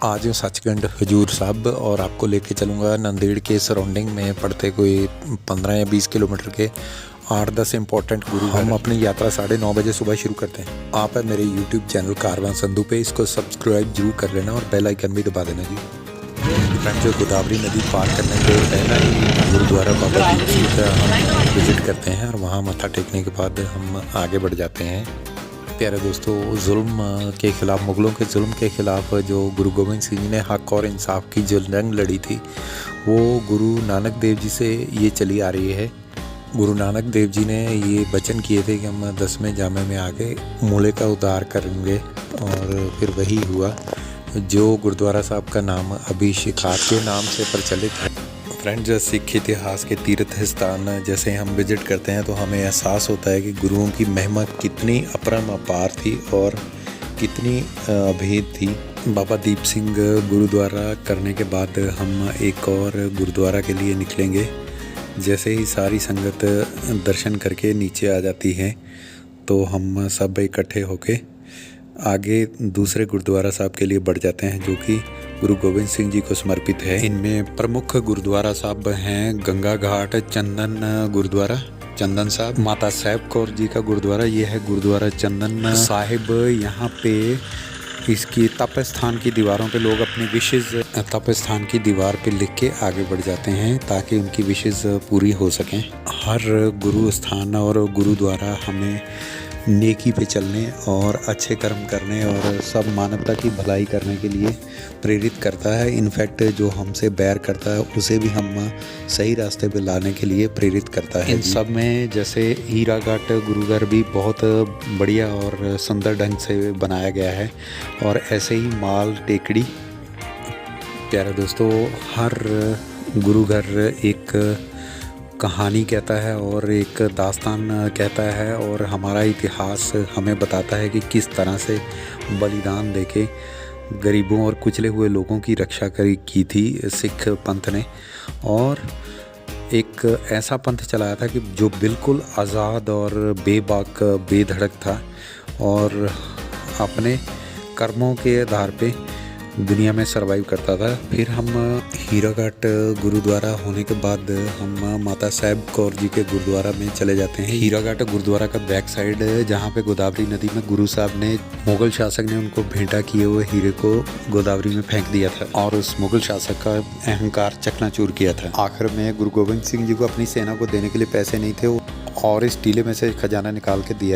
आज हूँ सचखंड हजूर साहब और आपको लेके चलूँगा नंदेड़ के सराउंडिंग में पड़ते कोई 15 या 20 किलोमीटर के 8-10 इम्पोर्टेंट गुरु। हम अपनी यात्रा 9:30 बजे सुबह शुरू करते हैं। आप है मेरे यूट्यूब चैनल कारवां संधू पे, इसको सब्सक्राइब जरूर कर लेना और बेल आइकन भी दबा देना जी। जो गोदावरी नदी पार करने के पहला ही गुरुद्वारा बाबा दीप सिंह का हम विजिट करते हैं और वहाँ मत्था टेकने के बाद हम आगे बढ़ जाते हैं। प्यारे दोस्तों, जुल्म के ख़िलाफ़, मुग़लों के जुल्म के ख़िलाफ़ जो गुरु गोविंद सिंह जी ने हक़ और इंसाफ की जो जंग लड़ी थी, वो गुरु नानक देव जी से ये चली आ रही है। गुरु नानक देव जी ने ये वचन किए थे कि हम 10वें जामे में आके मूले का उद्धार करेंगे, और फिर वही हुआ। जो गुरुद्वारा साहब का नाम अभी शिखार के नाम से प्रचलित है। फ्रेंड्स, सिख इतिहास के तीर्थ स्थान जैसे हम विजिट करते हैं तो हमें एहसास होता है कि गुरुओं की महिमा कितनी अपरम अपार थी और कितनी अभेद थी। बाबा दीप सिंह गुरुद्वारा करने के बाद हम एक और गुरुद्वारा के लिए निकलेंगे। जैसे ही सारी संगत दर्शन करके नीचे आ जाती है तो हम सब इकट्ठे होके आगे दूसरे गुरुद्वारा साहब के लिए बढ़ जाते हैं, जो कि गुरु गोविंद सिंह जी को समर्पित है। इनमें प्रमुख गुरुद्वारा साहब हैं गंगा घाट चंदन गुरुद्वारा, चंदन साहब, माता साहब कौर जी का गुरुद्वारा, ये है गुरुद्वारा चंदन साहिब। यहाँ पे इसकी तप स्थान की दीवारों पे लोग अपनी विशेष तप स्थान की दीवार पे लिख के आगे बढ़ जाते हैं ताकि उनकी विशेष पूरी हो सकें। हर गुरु स्थान और गुरुद्वारा हमें नेकी पे चलने और अच्छे कर्म करने और सब मानवता की भलाई करने के लिए प्रेरित करता है। इनफैक्ट जो हमसे बैर करता है उसे भी हम सही रास्ते पे लाने के लिए प्रेरित करता है। इन सब में जैसे हीराघाट गुरुद्वारा भी बहुत बढ़िया और सुंदर ढंग से बनाया गया है, और ऐसे ही माल टेकड़ी। प्यारे दोस्तों, हर गुरु घर एक कहानी कहता है और एक दास्तान कहता है, और हमारा इतिहास हमें बताता है कि किस तरह से बलिदान देके गरीबों और कुचले हुए लोगों की रक्षा की थी सिख पंथ ने। और एक ऐसा पंथ चलाया था कि जो बिल्कुल आज़ाद और बेबाक बेधड़क था और अपने कर्मों के आधार पे दुनिया में सरवाइव करता था। फिर हम हीराघाट गुरुद्वारा होने के बाद हम माता साहब कौर जी के गुरुद्वारा में चले जाते हैं। हीराघाट गुरुद्वारा का बैक साइड जहाँ पे गोदावरी नदी में गुरु साहब ने, मुगल शासक ने उनको भेंटा किए हुए हीरे को गोदावरी में फेंक दिया था और उस मुगल शासक का अहंकार चकनाचूर किया था। आखिर में गुरु गोविंद सिंह जी को अपनी सेना को देने के लिए पैसे नहीं थे और इस टीले में से खजाना निकाल के दिया।